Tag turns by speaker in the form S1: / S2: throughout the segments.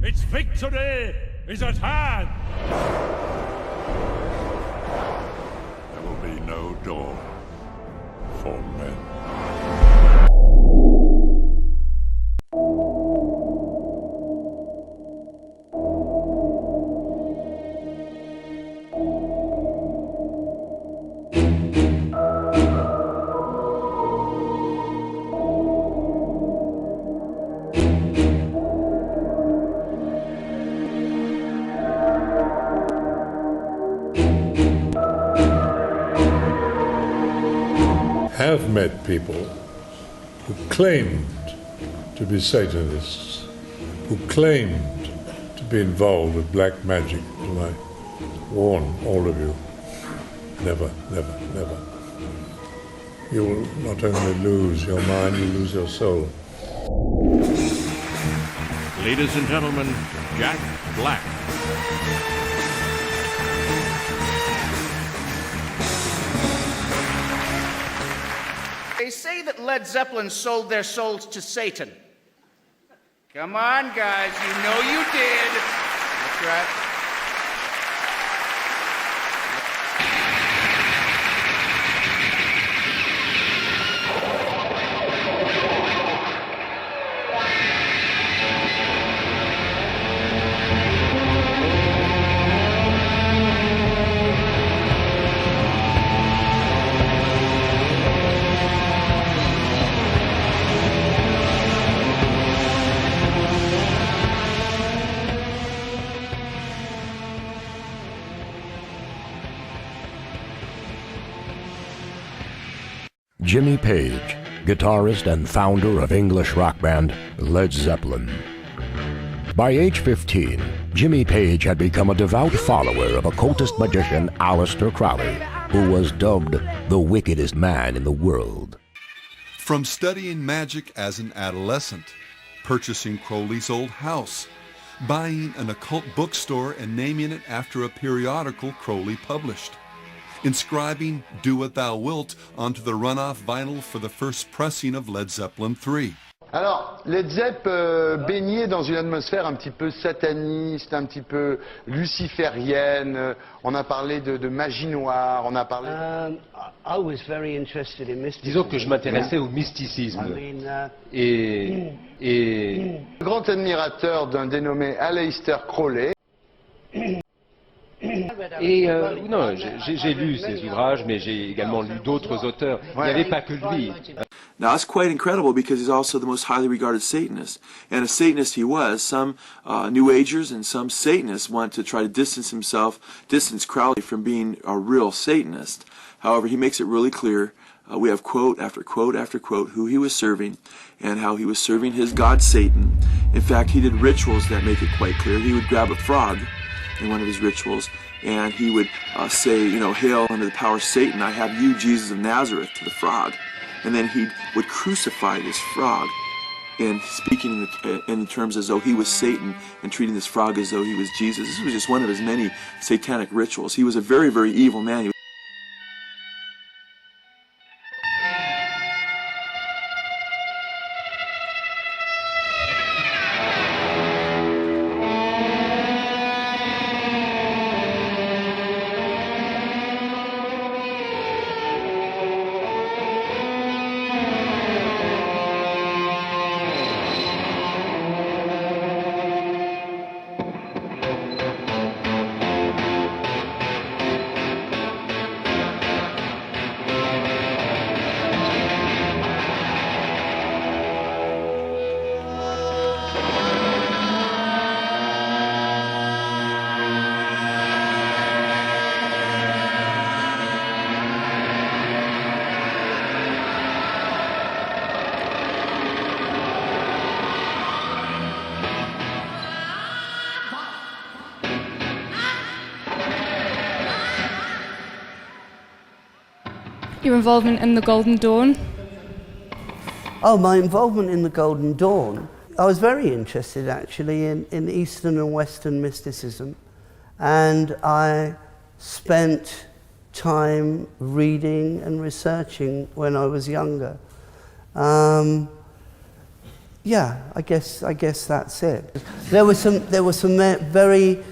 S1: Its victory is at hand!
S2: There will be no door for men. Have met people who claimed to be Satanists, who claimed to be involved with black magic, and I warn all of you, never, never, never. You will not only lose your mind, you lose your soul.
S1: Ladies and gentlemen, Jack Black.
S3: They say that Led Zeppelin sold their souls to Satan. Come on, guys, you know you did. That's right.
S4: Jimmy Page, guitarist and founder of English rock band Led Zeppelin. By age 15, Jimmy Page had become a devout follower of occultist magician Aleister Crowley, who was dubbed the wickedest man in the world.
S5: From studying magic as an adolescent, purchasing Crowley's old house, buying an occult bookstore and naming it after a periodical Crowley published, inscribing Do What Thou Wilt onto the runoff vinyl for the first pressing of Led Zeppelin III.
S6: Alors, Led Zepp baignait dans une atmosphère un petit peu sataniste, un petit peu luciférienne. On a parlé de magie noire, on a parlé...
S7: I was very interested in mysticism.
S8: Disons que je m'intéressais au mysticisme. Et...
S6: Grand admirateur d'un dénommé Aleister Crowley.
S8: Et non, j'ai lu ses ouvrages, mais j'ai également lu d'autres auteurs. Il n'y avait pas que lui.
S9: Now that's quite incredible because he's also the most highly regarded Satanist. And a Satanist he was. Some New Agers and some Satanists want to try to distance Crowley from being a real Satanist. However, he makes it really clear. We have quote after quote after quote who he was serving and how he was serving his god Satan. In fact, he did rituals that make it quite clear. He would grab a frog in one of his rituals, and he would say, you know, hail under the power of Satan, I have you, Jesus of Nazareth, to the frog. And then he would crucify this frog, and speaking in terms as though he was Satan, and treating this frog as though he was Jesus. This was just one of his many satanic rituals. He was a very, very evil man.
S10: Your involvement in the Golden Dawn?
S7: Oh, my involvement in the Golden Dawn. I was very interested actually in Eastern and Western mysticism, and I spent time reading and researching when I was younger. Yeah, I guess that's it. There were some very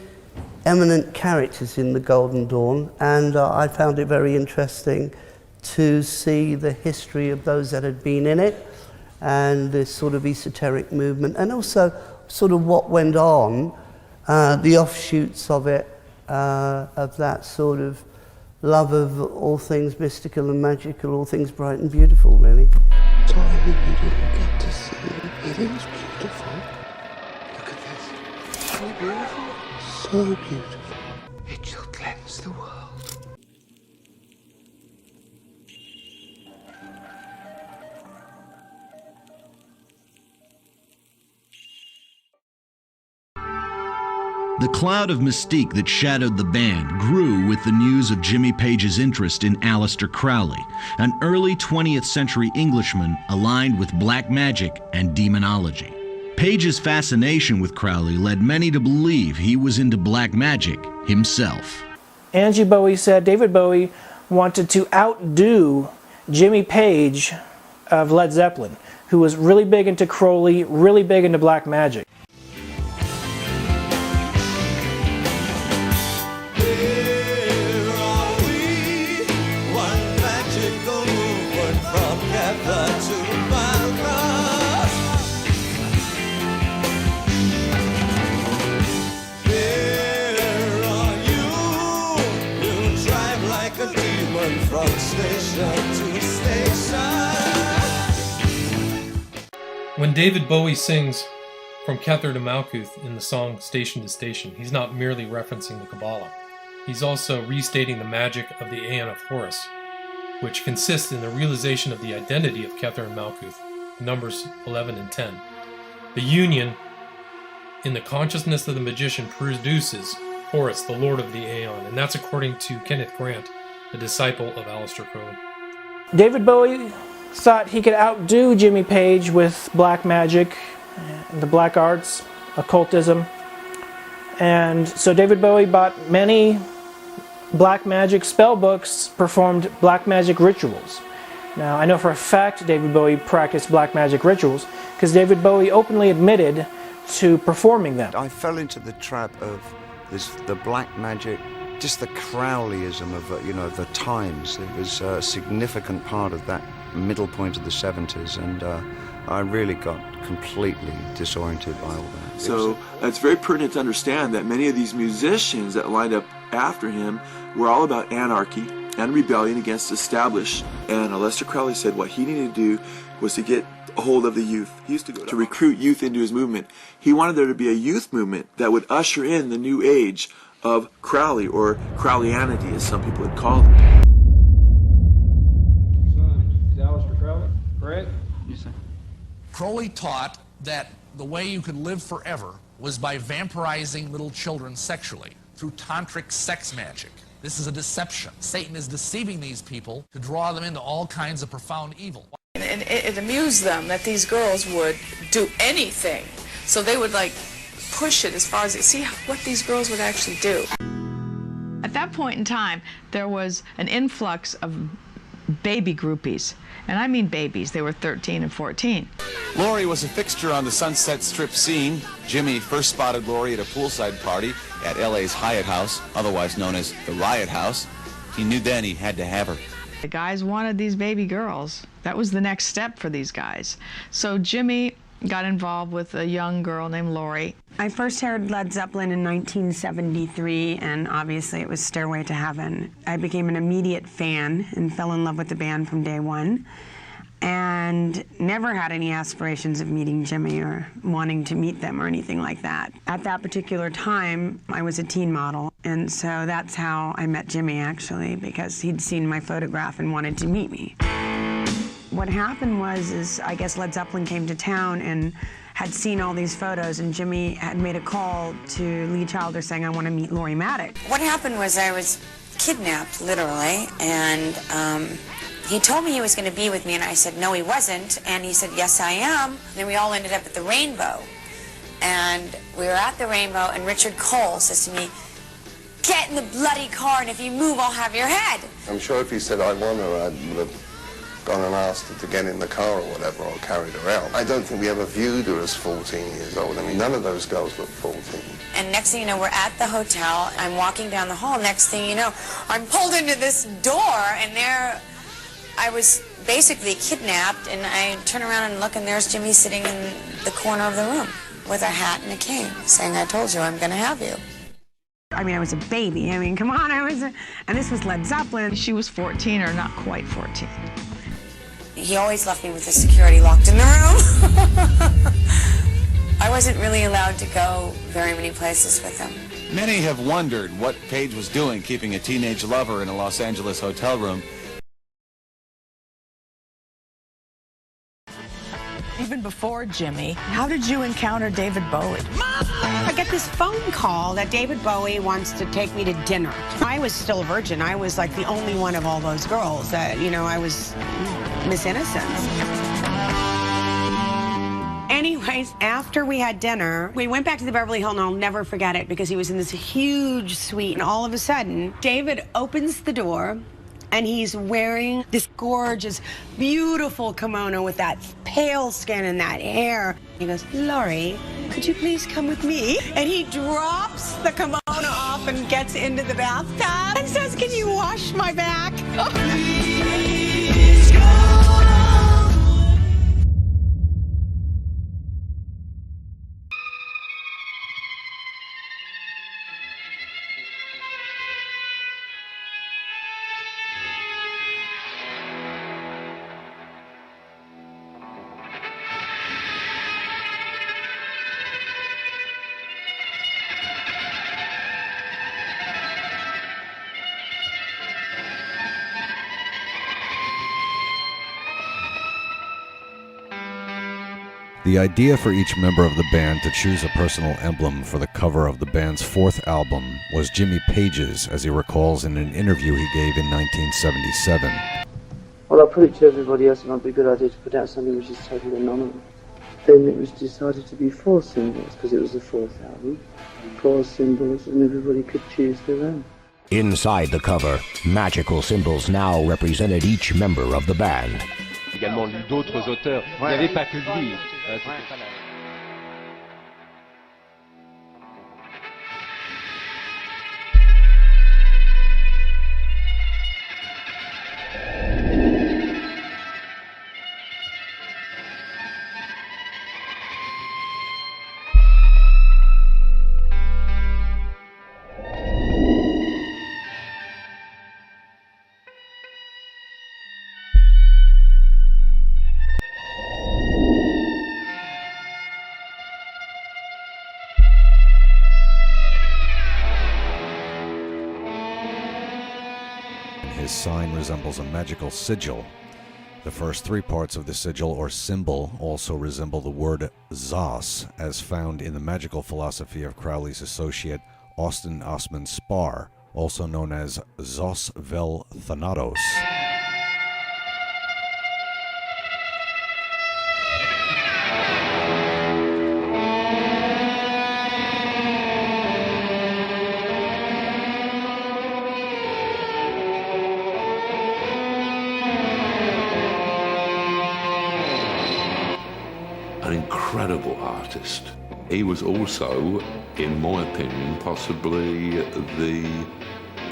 S7: eminent characters in the Golden Dawn, and I found it very interesting to see the history of those that had been in it, and this sort of esoteric movement, and also sort of what went on, the offshoots of it, of that sort of love of all things mystical and magical, all things bright and beautiful, really.
S11: Sorry you didn't get to see it. It is beautiful. Look at this. So beautiful. So beautiful. It shall cleanse the world.
S12: The cloud of mystique that shadowed the band grew with the news of Jimmy Page's interest in Aleister Crowley, an early 20th century Englishman aligned with black magic and demonology. Page's fascination with Crowley led many to believe he was into black magic himself.
S13: Angie Bowie said David Bowie wanted to outdo Jimmy Page of Led Zeppelin, who was really big into Crowley, really big into black magic.
S14: When David Bowie sings From Kether to Malkuth in the song Station to Station, he's not merely referencing the Kabbalah. He's also restating the magic of the Aeon of Horus, which consists in the realization of the identity of Kether and Malkuth, Numbers 11 and 10. The union in the consciousness of the magician produces Horus, the Lord of the Aeon, and that's according to Kenneth Grant, a disciple of Aleister Crowley.
S13: David Bowie thought he could outdo Jimmy Page with black magic, the black arts, occultism. And so David Bowie bought many black magic spell books, performed black magic rituals. Now, I know for a fact David Bowie practiced black magic rituals because David Bowie openly admitted to performing them.
S15: I fell into the trap of the black magic, just the Crowleyism of the times. It was a significant part of that middle point of the 70s, and I really got completely disoriented by all that.
S9: So it's very pertinent to understand that many of these musicians that lined up after him were all about anarchy and rebellion against established. And Aleister Crowley said what he needed to do was to get a hold of the youth. He used to go to recruit youth into his movement. He wanted there to be a youth movement that would usher in the new age of Crowley, or Crowleyanity as some people had called it.
S16: Is Aleister Crowley correct?
S15: Yes, sir.
S17: Crowley taught that the way you could live forever was by vampirizing little children sexually through tantric sex magic. This is a deception. Satan is deceiving these people to draw them into all kinds of profound evil.
S18: And it amused them that these girls would do anything. So they would push it as far as see what these girls would actually do.
S19: At that point in time, there was an influx of baby groupies. And I mean babies. They were 13 and 14.
S20: Laurie was a fixture on the Sunset Strip scene. Jimmy first spotted Laurie at a poolside party at LA's Hyatt House, otherwise known as the Riot House. He knew then he had to have her.
S19: The guys wanted these baby girls. That was the next step for these guys. So Jimmy got involved with a young girl named Laurie.
S21: I first heard Led Zeppelin in 1973, and obviously it was Stairway to Heaven. I became an immediate fan and fell in love with the band from day one, and never had any aspirations of meeting Jimmy or wanting to meet them or anything like that. At that particular time, I was a teen model, and so that's how I met Jimmy, actually, because he'd seen my photograph and wanted to meet me. What happened was I guess Led Zeppelin came to town and had seen all these photos, and Jimmy had made a call to Lee Childer saying, I want to meet Laurie Maddox.
S22: What happened was I was kidnapped, literally, and he told me he was going to be with me, and I said, no, he wasn't, and he said, yes, I am. And then we all ended up at the Rainbow, and we were at the Rainbow, and Richard Cole says to me, get in the bloody car, and if you move, I'll have your head.
S23: I'm sure if he said I won her, I would have
S11: gone and asked her to get in the car or whatever, or carried her out. I don't think we ever viewed her as 14 years old. I mean, none of those girls were 14.
S22: And next thing you know, we're at the hotel. I'm walking down the hall. Next thing you know, I'm pulled into this door, and there I was basically kidnapped. And I turn around and look, and there's Jimmy sitting in the corner of the room with a hat and a cane, saying, "I told you I'm going to have you."
S21: I mean, I was a baby. I mean, come on, and this was Led Zeppelin.
S19: She was 14 or not quite 14.
S22: He always left me with the security locked in the room. I wasn't really allowed to go very many places with him.
S20: Many have wondered what Page was doing keeping a teenage lover in a Los Angeles hotel room.
S19: Even before Jimmy, how did you encounter David Bowie?
S21: I get this phone call that David Bowie wants to take me to dinner. I was still a virgin. I was like the only one of all those girls that, you know, I was Miss Innocence. Anyways, after we had dinner, we went back to the Beverly Hilton. I'll never forget it because he was in this huge suite. And all of a sudden, David opens the door and he's wearing this gorgeous, beautiful kimono with that pale skin and that hair. He goes, "Laurie, could you please come with me?" And he drops the kimono off and gets into the bathtub and says, "Can you wash my back?"
S1: The idea for each member of the band to choose a personal emblem for the cover of the band's fourth album was Jimmy Page's, as he recalls in an interview he gave in 1977.
S7: Well, I put it to everybody else it might be a good idea to put out something which is totally anonymous. Then it was decided to be 4 symbols, because it was the fourth album. 4 symbols, and everybody could choose their own.
S4: Inside the cover, magical symbols now represented each member of the band.
S8: Également lu d'autres auteurs. Il n'y avait pas que lui. C'était pas la...
S1: His sign resembles a magical sigil. The first 3 parts of the sigil or symbol also resemble the word Zos, as found in the magical philosophy of Crowley's associate Austin Osman Spar, also known as Zos Vel Thanatos.
S2: An incredible artist. He was also, in my opinion, possibly the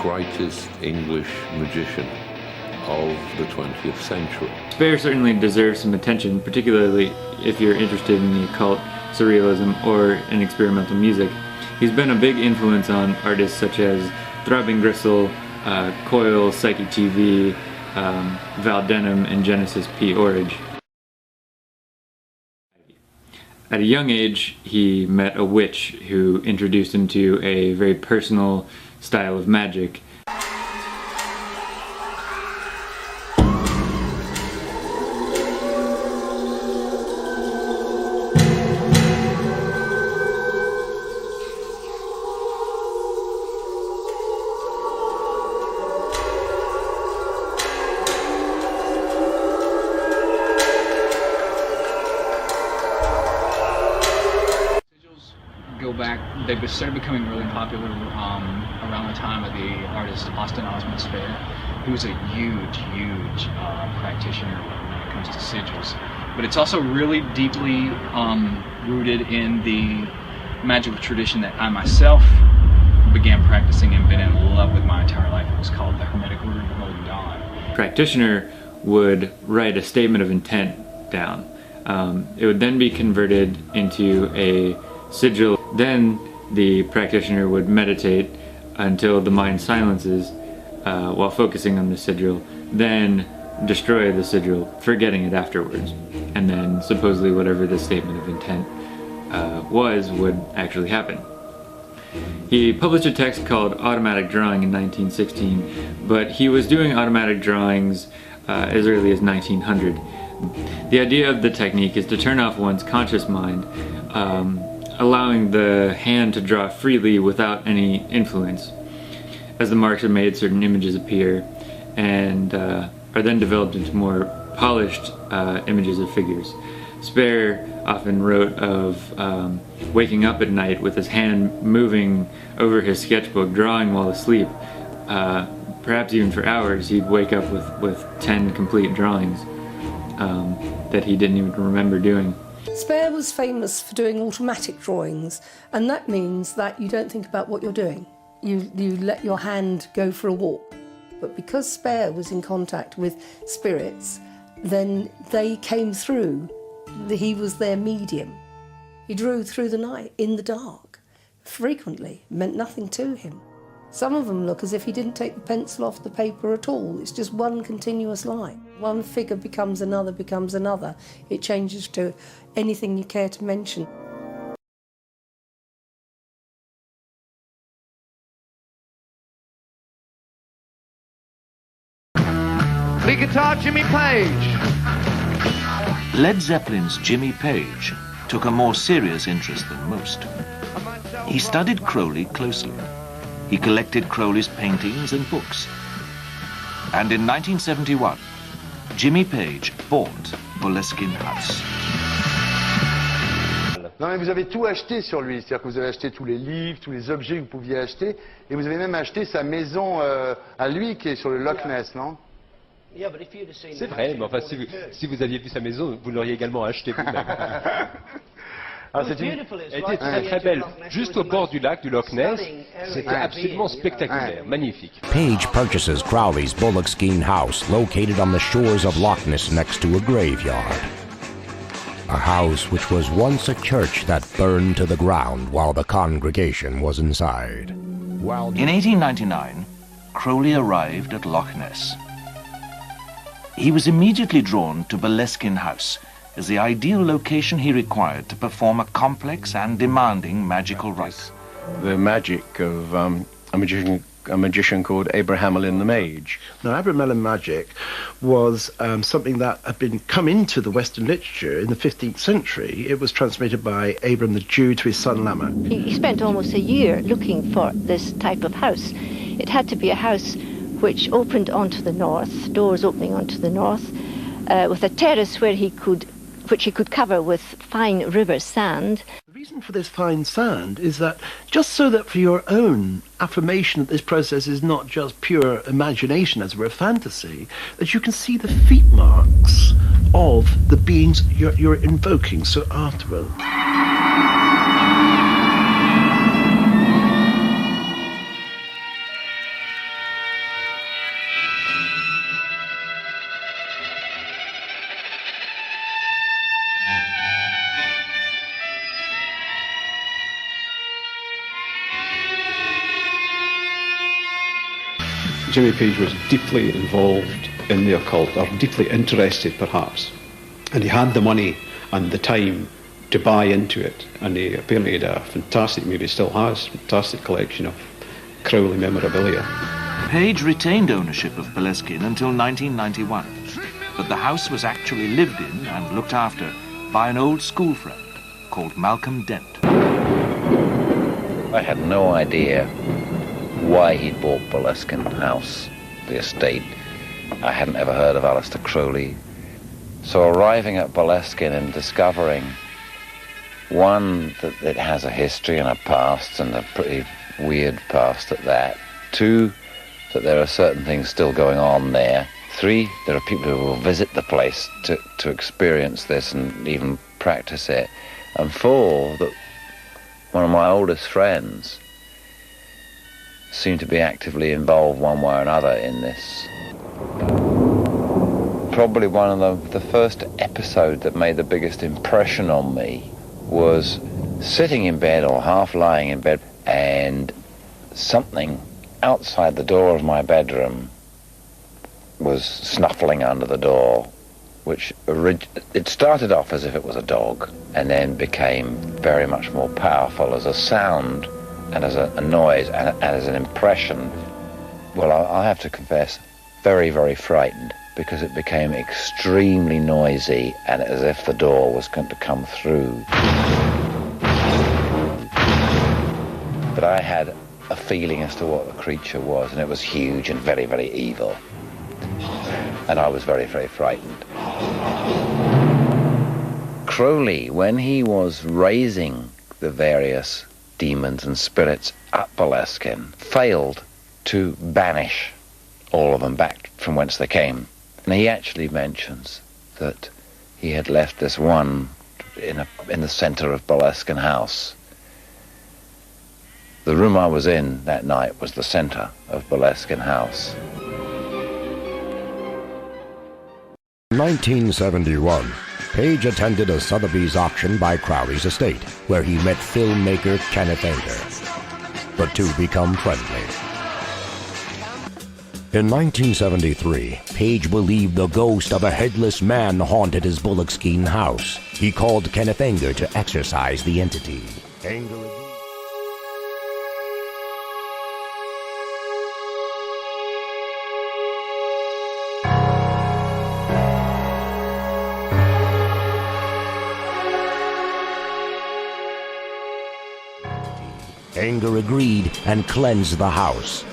S2: greatest English magician of the 20th century.
S23: Spare certainly deserves some attention, particularly if you're interested in the occult, surrealism, or in experimental music. He's been a big influence on artists such as Throbbing Gristle, Coil, Psyche TV, Val Denham, and Genesis P. Orridge. At a young age, he met a witch who introduced him to a very personal style of magic.
S3: back, they started becoming really popular around the time of the artist Austin Osman Spare. He was a huge practitioner when it comes to sigils. But it's also really deeply rooted in the magical tradition that I myself began practicing and been in love with my entire life. It was called the Hermetic Order of the Golden Dawn.
S23: Practitioner would write a statement of intent down. It would then be converted into a sigil. Then the practitioner would meditate until the mind silences while focusing on the sigil, then destroy the sigil, forgetting it afterwards. And then supposedly whatever the statement of intent was would actually happen. He published a text called Automatic Drawing in 1916, but he was doing automatic drawings as early as 1900. The idea of the technique is to turn off one's conscious mind, allowing the hand to draw freely without any influence. As the marks are made, certain images appear and are then developed into more polished images of figures. Spare often wrote of waking up at night with his hand moving over his sketchbook, drawing while asleep. Perhaps even for hours, he'd wake up with 10 complete drawings that he didn't even remember doing.
S5: Spare was famous for doing automatic drawings, and that means that you don't think about what you're doing. You let your hand go for a walk. But because Spare was in contact with spirits, then they came through. He was their medium. He drew through the night, in the dark, frequently, meant nothing to him. Some of them look as if he didn't take the pencil off the paper at all. It's just one continuous line. One figure becomes another, becomes another. It changes to anything you care to mention.
S6: Lead guitar, Jimmy Page.
S24: Led Zeppelin's Jimmy Page took a more serious interest than most. He studied Crowley closely. He collected Crowley's paintings and books. And in 1971, Jimmy Page bought Boleskine House.
S6: Non, mais vous avez tout acheté sur lui. C'est-à-dire que vous avez acheté tous les livres, tous les objets que vous pouviez acheter. Et vous avez même acheté sa maison à lui qui est sur le Loch Ness, non?
S8: C'est vrai, mais enfin, si vous aviez vu sa maison, vous l'auriez également acheté vous-même. Elle était très très belle, juste au bord du lac du Loch Ness. C'était absolument spectaculaire, magnifique.
S4: Page purchases Crowley's Boleskine house, located on the shores of Loch Ness next to a graveyard. A house which was once a church that burned to the ground while the congregation was inside.
S24: In 1899, Crowley arrived at Loch Ness. He was immediately drawn to Boleskine House as the ideal location he required to perform a complex and demanding magical rite.
S25: The magic of a magician called Abraham Allin the Mage. Now, Abraham Allin magic was something that had come into the Western literature in the 15th century. It was transmitted by Abram the Jew to his son Lama.
S26: He spent almost a year looking for this type of house. It had to be a house which opened onto the north, doors opening onto the north, with a terrace which he could cover with fine river sand.
S25: The reason for this fine sand is that just so that for your own affirmation that this process is not just pure imagination, as it were, fantasy, that you can see the feet marks of the beings you're invoking. So afterward.
S27: Jimmy Page was deeply involved in the occult, or deeply interested perhaps, and he had the money and the time to buy into it, and he apparently had a fantastic, maybe still has, fantastic collection of Crowley memorabilia.
S24: Page retained ownership of Boleskine until 1991, but the house was actually lived in and looked after by an old school friend called Malcolm Dent.
S28: I had no idea why he'd bought Boleskine House, the estate. I hadn't ever heard of Aleister Crowley. So arriving at Boleskine and discovering One, that it has a history and a past, and a pretty weird past at that. 2, that there are certain things still going on there. 3, there are people who will visit the place to experience this and even practice it. And 4, that one of my oldest friends seemed to be actively involved one way or another in this. Probably one of the first episode that made the biggest impression on me was sitting in bed or half lying in bed, and something outside the door of my bedroom was snuffling under the door, which it started off as if it was a dog and then became very much more powerful as a sound and as a noise and as an impression. Well, I have to confess, very, very frightened, because it became extremely noisy and as if the door was going to come through. But I had a feeling as to what the creature was, and it was huge and very, very evil. And I was very, very frightened. Crowley, when he was raising the various demons and spirits at Boleskine, failed to banish all of them back from whence they came. And he actually mentions that he had left this one in the center of Boleskine House. The room I was in that night was the center of Boleskine House.
S4: In 1971, Page attended a Sotheby's auction by Crowley's estate, where he met filmmaker Kenneth Anger. The two become friendly. In 1973, Page believed the ghost of a headless man haunted his Boleskine house. He called Kenneth Anger to exorcise the entity. Anger agreed and cleansed the house.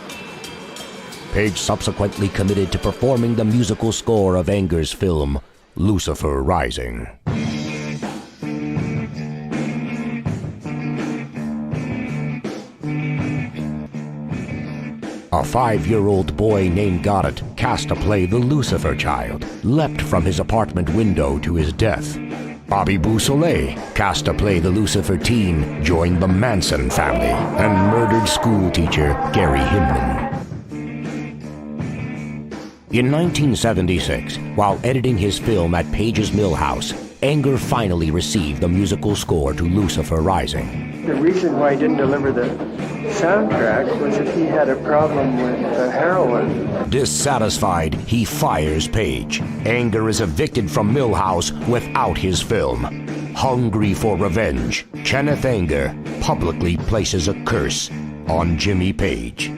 S4: Page subsequently committed to performing the musical score of Anger's film, Lucifer Rising. A 5-year-old boy named Goddard, cast to play the Lucifer child, leapt from his apartment window to his death. Bobby Beausoleil, cast to play the Lucifer teen, joined the Manson family and murdered schoolteacher Gary Hinman. In 1976, while editing his film at Page's Mill House, Anger finally received the musical score to Lucifer Rising.
S9: The reason why he didn't deliver the soundtrack was that he had a problem with heroin.
S4: Dissatisfied, he fires Page. Anger is evicted from Millhouse without his film. Hungry for revenge, Kenneth Anger publicly places a curse on Jimmy Page.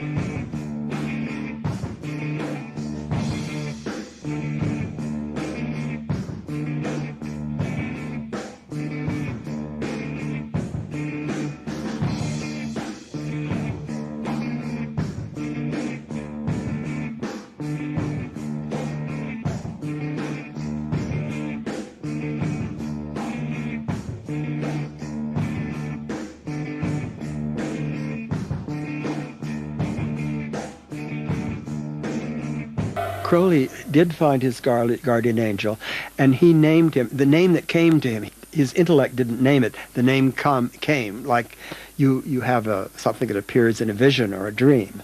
S9: Crowley did find his guardian angel, and he named him, the name that came to him. His intellect didn't name it. The name came, like you have something that appears in a vision or a dream.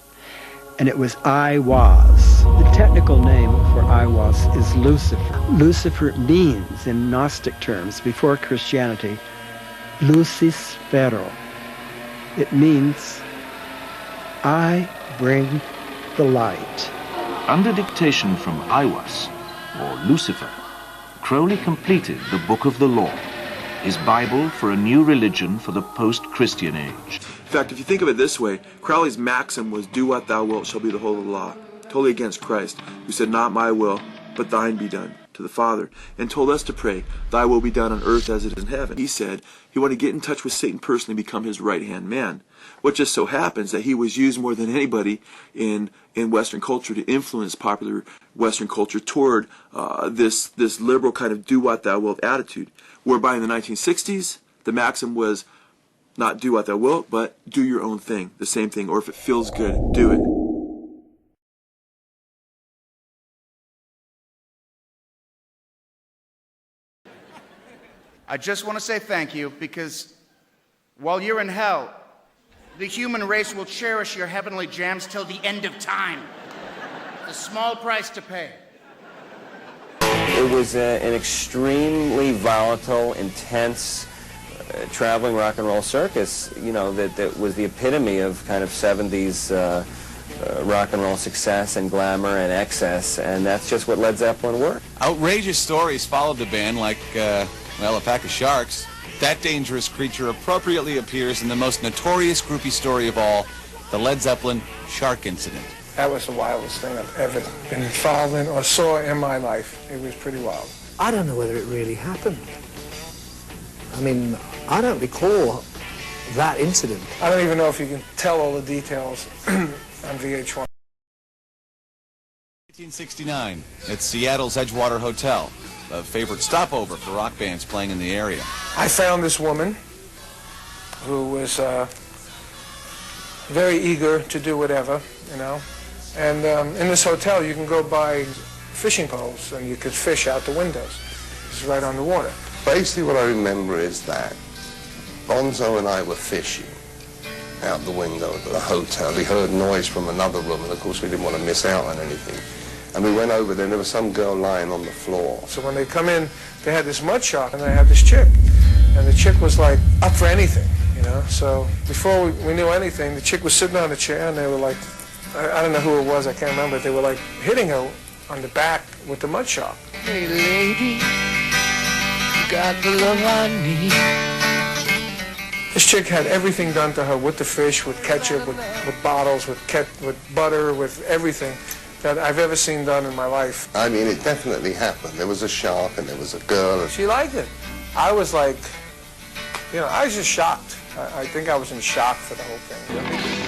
S9: And it was I Was. The technical name for I Was is Lucifer. Lucifer means, in Gnostic terms, before Christianity, Lucis Vero. It means, I bring the light.
S24: Under dictation from Iwas, or Lucifer, Crowley completed the Book of the Law, his Bible for a new religion for the post-Christian age.
S10: In fact, if you think of it this way, Crowley's maxim was, do what thou wilt shall be the whole of the law, totally against Christ, who said, not my will, but thine be done, to the Father, and told us to pray, thy will be done on earth as it is in heaven. He said he wanted to get in touch with Satan personally, become his right-hand man. What just so happens that he was used more than anybody in Western culture to influence popular Western culture toward this liberal kind of do what thou wilt attitude, whereby in the 1960s, The maxim was not do what thou wilt, but do your own thing, the same thing, or if it feels good, do it.
S11: I just want to say thank you, because while you're in hell, the human race will cherish your heavenly jams till the end of time. It's a small price to pay.
S12: It was an extremely volatile, intense, traveling rock and roll circus, you know, that was the epitome of kind of 70s rock and roll success and glamour and excess, and that's just what Led Zeppelin were.
S20: Outrageous stories followed the band like, well, a pack of sharks. That dangerous creature appropriately appears in the most notorious groupie story of all, the Led Zeppelin shark incident.
S13: That was the wildest thing I've ever been involved in or saw in my life. It was pretty wild.
S14: I don't know whether it really happened. I mean, I don't recall that incident.
S13: I don't even know if you can tell all the details on VH1.
S20: 1969, at Seattle's Edgewater Hotel, a favorite stopover for rock bands playing in the area.
S13: I found this woman who was very eager to do whatever, you know. And in this hotel, you can go buy fishing poles, and you could fish out the windows. It's right on the water.
S15: Basically, what I remember is that Bonzo and I were fishing out the window at the hotel. We heard noise from another room, and of course, we didn't want to miss out on anything. And we went over there, and there was some girl lying on the floor.
S13: So when they come in, they had this mud shark, and they had this chick. And the chick was, like, up for anything, you know. So before we knew anything, the chick was sitting on a chair, and they were like, I don't know who it was, I can't remember. They were, like, hitting her on the back with the mud shark.
S16: Hey, lady, you got the love I need.
S13: This chick had everything done to her with the fish, with ketchup, with bottles, with butter, with everything that I've ever seen done in my life.
S15: I mean, it definitely happened. There was a shark and there was a girl.
S13: She liked it. I was like, you know, I was just shocked. I think I was in shock for the whole thing.